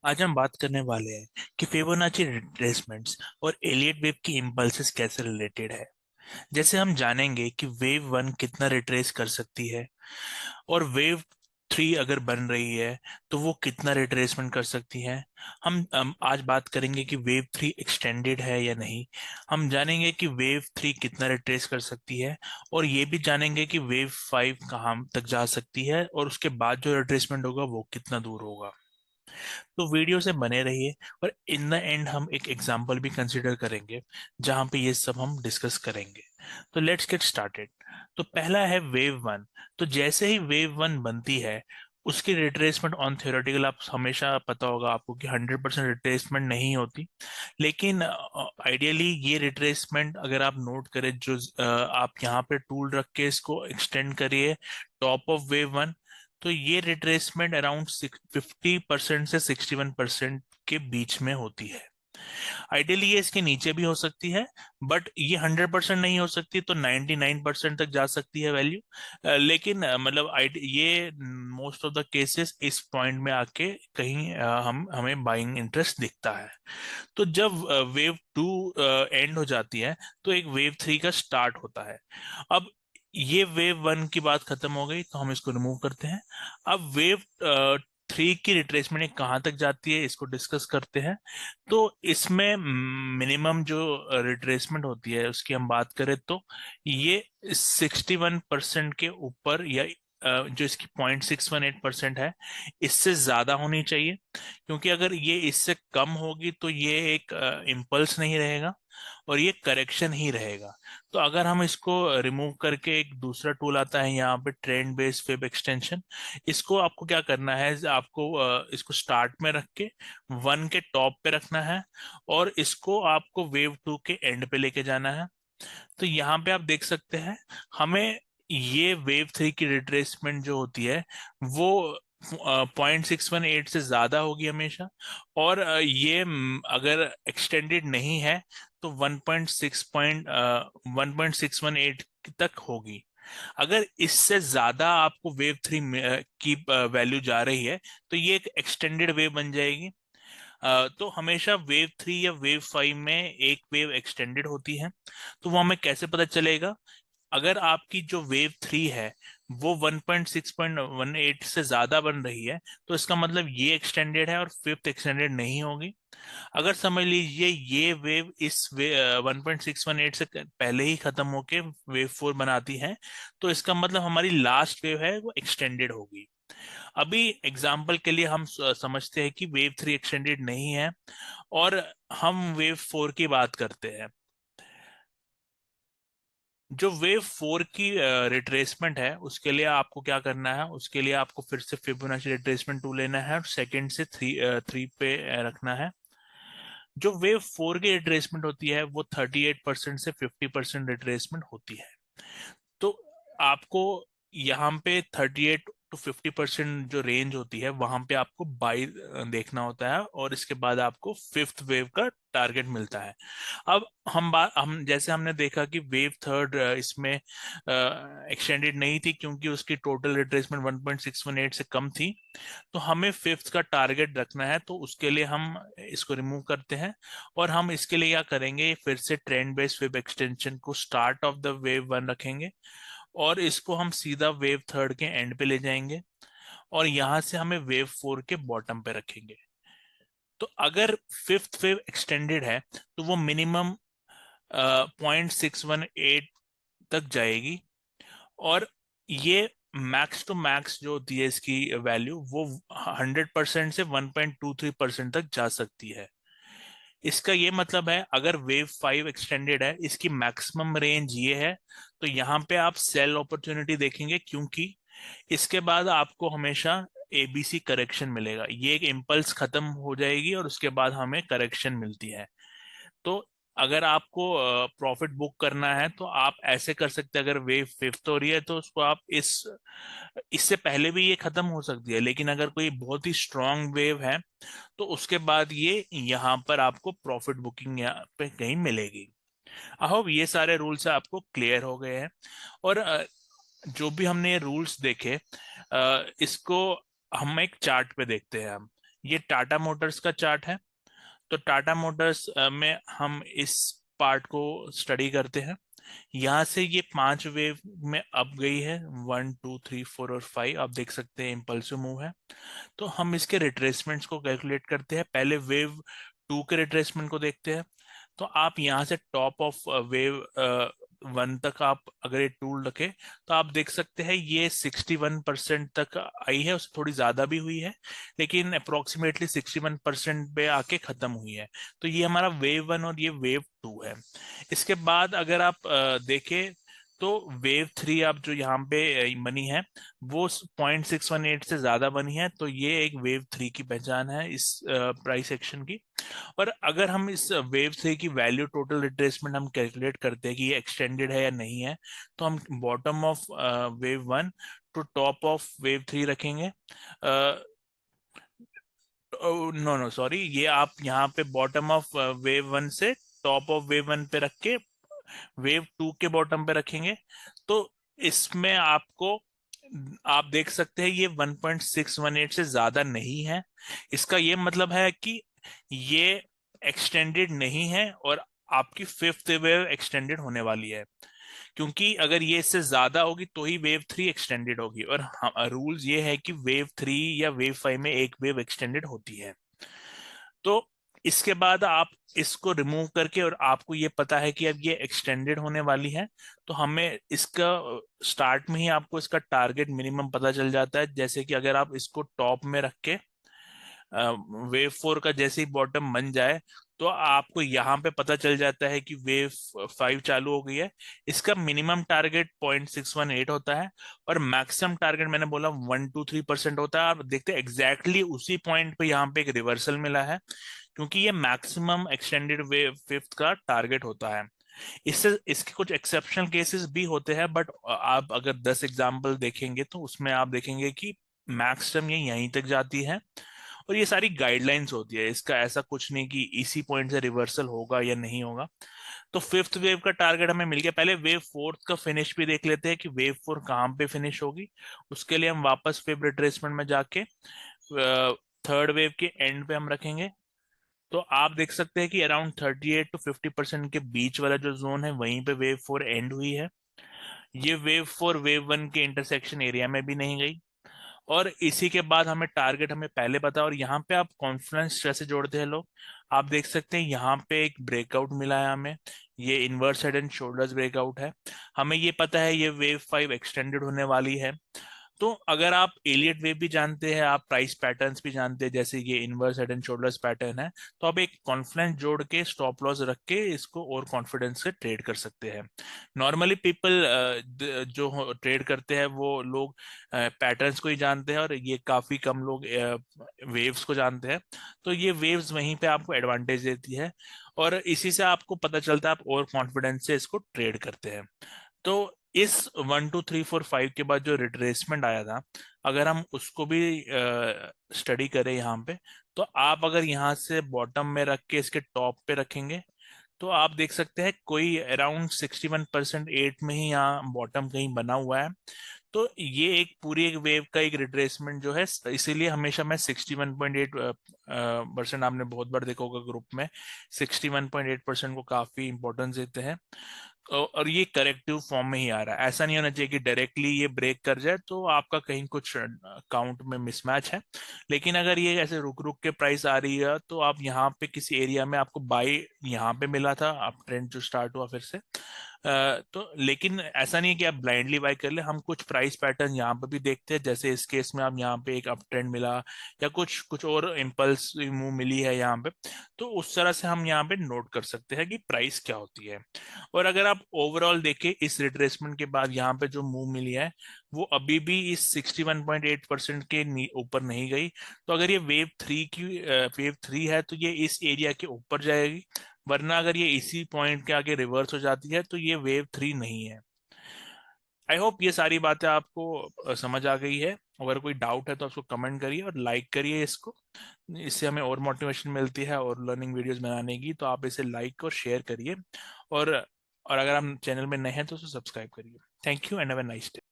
आज हम बात करने वाले हैं कि फिबोनाची रिट्रेसमेंट्स और एलियट वेव की इम्पल्सेस कैसे रिलेटेड है। जैसे हम जानेंगे कि वेव वन कितना रिट्रेस कर सकती है, और वेव थ्री अगर बन रही है तो वो कितना रिट्रेसमेंट कर सकती है। हम आज बात करेंगे कि वेव थ्री एक्सटेंडेड है या नहीं। हम जानेंगे कि वेव थ्री कितना रिट्रेस कर सकती है, और ये भी जानेंगे कि वेव फाइव कहाँ तक जा सकती है, और उसके बाद जो रिट्रेसमेंट होगा वो कितना दूर होगा। तो वीडियो से बने रहिए, और इन द एंड हम एक एग्जांपल भी कंसिडर करेंगे जहां पे ये सब हम डिस्कस करेंगे। तो लेट्स गेट स्टार्टेड। तो पहला है वेव वन। तो जैसे ही वेव वन बनती है, उसकी रिट्रेसमेंट ऑन थ्योरेटिकल आप हमेशा पता होगा आपको कि 100% रिट्रेसमेंट नहीं होती। लेकिन आइडियली ये रिट्रेसमेंट अगर आप नोट करें, जो आप यहाँ पे टूल रख के इसको एक्सटेंड करिए टॉप ऑफ वेव वन, तो ये रिट्रेसमेंट अराउंड 50% से 61% के बीच में होती है। आइडियली ये इसके नीचे भी हो सकती है, बट ये 100% नहीं हो सकती, तो 99% तक जा सकती है वैल्यू। लेकिन मतलब ये मोस्ट ऑफ द केसेस इस पॉइंट में आके कहीं हम हमें बाइंग इंटरेस्ट दिखता है। तो जब वेव टू एंड हो जाती है, तो एक वेव थ्री का स्टार्ट होता है। अब ये वेव वन की बात खत्म हो गई, तो हम इसको रिमूव करते हैं। अब वेव थ्री की रिट्रेसमेंट कहाँ तक जाती है इसको डिस्कस करते हैं। तो इसमें मिनिमम जो रिट्रेसमेंट होती है उसकी हम बात करें, तो ये 61% के ऊपर, या जो इसकी 0.618% है, इससे ज्यादा होनी चाहिए। क्योंकि अगर ये इससे कम होगी तो ये एक इम्पल्स नहीं रहेगा, और ये करेक्शन ही रहेगा। तो अगर हम इसको रिमूव करके, एक दूसरा टूल आता है यहाँ पे, ट्रेंड बेस्ड वेब एक्सटेंशन, इसको आपको क्या करना है, आपको इसको स्टार्ट में रख के वन के टॉप पे रखना है, और इसको आपको वेव टू के एंड पे लेके जाना है। तो यहाँ पे आप देख सकते हैं, हमें ये वेव थ्री की रिट्रेसमेंट जो होती है वो 0.618 से ज्यादा होगी हमेशा। और अगर एक्सटेंडेड नहीं है तो 1.618 तक होगी। अगर इससे ज्यादा आपको वेव थ्री की वैल्यू जा रही है, तो ये एक एक्सटेंडेड वेव बन जाएगी। तो हमेशा वेव थ्री या वेव फाइव में एक वेव एक्सटेंडेड होती है। तो वो हमें कैसे पता चलेगा? अगर आपकी जो वेव थ्री है वो 1.618 से ज्यादा बन रही है, तो इसका मतलब ये एक्सटेंडेड है और फिफ्थ एक्सटेंडेड नहीं होगी। अगर समझ लीजिए ये वेव 1.618 से पहले ही खत्म होके वेव फोर बनाती है, तो इसका मतलब हमारी लास्ट वेव है वो एक्सटेंडेड होगी। अभी एग्जाम्पल के लिए हम समझते हैं कि वेव थ्री एक्सटेंडेड नहीं है, और हम वेव फोर की बात करते हैं। जो वेव फोर की रिट्रेसमेंट है, उसके लिए आपको क्या करना है, उसके लिए आपको फिर से फिबोनाची रिट्रेसमेंट टू लेना है, और सेकंड से थ्री थ्री पे रखना है। जो वेव फोर की रिट्रेसमेंट होती है वो 38% से 50% रिट्रेसमेंट होती है। तो आपको यहाँ पे 38 to 50% जो रेंज होती है वहां पे आपको बाई देखना होता है, और इसके बाद आपको फिफ्थ वेव का टारगेट मिलता है। अब हम जैसे हमने देखा कि वेव थर्ड इसमें एक्सटेंडेड नहीं थी, क्योंकि उसकी टोटल रिट्रेसमेंट 1.618 से कम थी। तो हमें फिफ्थ का टारगेट रखना है, तो उसके लिए हम इसको रिमूव करते हैं। और हम इसके लिए क्या करेंगे, फिर से ट्रेंड बेस्ड वेव एक्सटेंशन को start of the wave one रखेंगे, और इसको हम सीधा वेव थर्ड के एंड पे ले जाएंगे, और यहां से हमें वेव फोर के बॉटम पे रखेंगे। तो अगर फिफ्थ वेव एक्सटेंडेड है, तो वो मिनिमम 0.618 तक जाएगी, और ये मैक्स टू मैक्स जो होती है इसकी वैल्यू, वो 100% से 1.23% तक जा सकती है। इसका ये मतलब है, अगर वेव फाइव एक्सटेंडेड है, इसकी मैक्सिमम रेंज ये है, तो यहाँ पे आप सेल अपॉर्चुनिटी देखेंगे, क्योंकि इसके बाद आपको हमेशा एबीसी करेक्शन मिलेगा। ये एक इम्पल्स खत्म हो जाएगी और उसके बाद हमें करेक्शन मिलती है। तो अगर आपको प्रॉफिट बुक करना है तो आप ऐसे कर सकते हैं, अगर वेव फिफ्थ हो रही है तो उसको आप इससे पहले भी ये खत्म हो सकती है, लेकिन अगर कोई बहुत ही स्ट्रांग वेव है तो उसके बाद ये यहाँ पर आपको प्रॉफिट बुकिंग यहाँ पे कहीं मिलेगी। आई होप ये सारे रूल्स आपको क्लियर हो गए हैं। और जो भी हमने ये रूल्स देखे, इसको हम एक चार्ट पे देखते हैं। हम ये टाटा मोटर्स का चार्ट है। तो टाटा मोटर्स में हम इस पार्ट को स्टडी करते हैं। यहाँ से ये 5 वेव में अप गई है, 1 2 3 4 और 5, आप देख सकते हैं इम्पल्सिव मूव है। तो हम इसके रिट्रेसमेंट्स को कैलकुलेट करते हैं। पहले वेव 2 के रिट्रेसमेंट को देखते हैं। तो आप यहाँ से टॉप ऑफ वेव 1 तक आप अगर ये टूल रखें तो आप देख सकते हैं ये 61% तक आई है, उससे थोड़ी ज्यादा भी हुई है, लेकिन अप्रोक्सीमेटली 61% पे आके खत्म हुई है। तो ये हमारा वेव 1 और ये वेव 2 है। इसके बाद अगर आप देखें तो वेव 3 आप जो यहाँ पे बनी है वो 0.618 से ज्यादा बनी है, तो ये एक वेव 3 की पहचान है इस प्राइस एक्शन की। और अगर हम इस वेव 3 की वैल्यू टोटल रिट्रेसमेंट हम कैलकुलेट करते हैं कि ये एक्सटेंडेड है या नहीं है, तो हम bottom of wave 1 to top of wave 3 रखेंगे। नो नो सॉरी, ये आप यहाँ पे बॉटम ऑफ वेव 1 से टॉप ऑफ वेव 1 पे रख के वेव 2 के बॉटम पे रखेंगे। तो इसमें आपको आप देख सकते हैं ये 1.618 से ज्यादा नहीं है। इसका ये मतलब है कि ये एक्सटेंडेड नहीं है और आपकी फिफ्थ वेव एक्सटेंडेड होने वाली है। क्योंकि अगर ये इससे ज्यादा होगी तो ही वेव 3 एक्सटेंडेड होगी, और रूल्स ये है कि वेव 3 या वेव 5 में एक वेव एक्सटेंडेड होती है। तो इसके बाद आप इसको रिमूव करके, और आपको ये पता है कि अब ये एक्सटेंडेड होने वाली है, तो हमें इसका स्टार्ट में ही आपको इसका टारगेट मिनिमम पता चल जाता है। जैसे कि अगर आप इसको टॉप में रख के वेव 4 का जैसे ही बॉटम बन जाए तो आपको यहाँ पे पता चल जाता है कि वेव 5 चालू हो गई है। इसका मिनिमम टारगेट 0.618 होता है और मैक्सिमम टारगेट मैंने बोला 1 to 3% होता है। आप देखते हैं एग्जैक्टली उसी पॉइंट पे यहाँ पे एक रिवर्सल मिला है, क्योंकि ये मैक्सिमम एक्सटेंडेड वेव फिफ्थ का टारगेट होता है। इससे इसके कुछ एक्सेप्शनल केसेस भी होते हैं, बट आप अगर 10 एग्जाम्पल देखेंगे तो उसमें आप देखेंगे कि मैक्सिमम ये यहीं तक जाती है। और ये सारी गाइडलाइंस होती है, इसका ऐसा कुछ नहीं कि इसी पॉइंट से रिवर्सल होगा या नहीं होगा। तो फिफ्थ वेव का टारगेट हमें मिल गया। पहले वेव फोर्थ का फिनिश भी देख लेते हैं कि वेव 4 कहाँ पे फिनिश होगी। उसके लिए हम वापस वेव रिट्रेसमेंट में जाके थर्ड वेव के एंड पे हम रखेंगे। तो आप देख सकते हैं कि अराउंड 38 to 50% के बीच वाला जो जोन है वहीं पे वेव 4 एंड हुई है। ये वेव 4 वेव 1 के इंटरसेक्शन एरिया में भी नहीं गई। और इसी के बाद हमें टारगेट हमें पहले पता, और यहाँ पे आप कॉन्फिडेंस कैसे जोड़ते हैं लोग, आप देख सकते हैं यहाँ पे एक ब्रेकआउट मिला है हमें। ये inverse head and shoulders breakout है। हमें ये पता है ये वेव 5 एक्सटेंडेड होने वाली है। तो अगर आप एलियट वेव भी जानते हैं, आप प्राइस पैटर्न्स भी जानते हैं, जैसे ये inverse head and shoulders pattern है, तो आप एक कॉन्फिडेंस जोड़ के स्टॉप लॉस रख के इसको और कॉन्फिडेंस से ट्रेड कर सकते हैं। नॉर्मली पीपल जो ट्रेड करते हैं वो लोग पैटर्न्स को ही जानते हैं, और ये काफी कम लोग वेव्स को जानते हैं। तो ये वेव्स वहीं पे आपको एडवांटेज देती है, और इसी से आपको पता चलता है आप और कॉन्फिडेंस से इसको ट्रेड करते हैं। तो इस 1 2 3 4 5 के बाद जो रिट्रेसमेंट आया था, अगर हम उसको भी स्टडी करें यहाँ पे, तो आप अगर यहाँ से बॉटम में रख के इसके टॉप पे रखेंगे तो आप देख सकते हैं कोई अराउंड 61% 8 में ही यहाँ बॉटम कहीं बना हुआ है। तो ये एक पूरी एक वेव का एक रिट्रेसमेंट जो है, इसीलिए हमेशा मैं 61.8% आपने बहुत बार देखा होगा ग्रुप में 61.8% को काफी इंपॉर्टेंस देते हैं। और ये करेक्टिव फॉर्म में ही आ रहा है, ऐसा नहीं होना चाहिए कि डायरेक्टली ये ब्रेक कर जाए तो आपका कहीं कुछ काउंट में मिसमैच है। लेकिन अगर ये ऐसे रुक रुक के प्राइस आ रही है तो आप यहाँ पे किसी एरिया में आपको बाई यहाँ पे मिला था, आप ट्रेंड जो स्टार्ट हुआ फिर से तो लेकिन ऐसा नहीं है कि आप ब्लाइंडली बाय कर ले। हम कुछ प्राइस पैटर्न यहाँ पे भी देखते हैं, जैसे इस केस में आप यहाँ पे एक अप ट्रेंड मिला या कुछ कुछ और इम्पल्स मूव मिली है यहाँ पे, तो उस तरह से हम यहाँ पे नोट कर सकते हैं कि प्राइस क्या होती है। और अगर आप ओवरऑल देखें इस रिट्रेसमेंट के बाद यहाँ पे जो मूव मिली है वो अभी भी इस 61.8% के ऊपर नहीं गई। तो अगर ये वेव 3 है तो ये इस एरिया के ऊपर जाएगी, वरना अगर ये इसी पॉइंट के आगे रिवर्स हो जाती है तो ये वेव 3 नहीं है। आई होप ये सारी बातें आपको समझ आ गई है। अगर कोई डाउट है तो उसको कमेंट करिए और लाइक करिए इसको। इससे हमें और मोटिवेशन मिलती है और लर्निंग वीडियोस बनाने की, तो आप इसे लाइक और शेयर करिए। और अगर आप चैनल में नए हैं तो उसे सब्सक्राइब करिए। Thank you and have a nice day.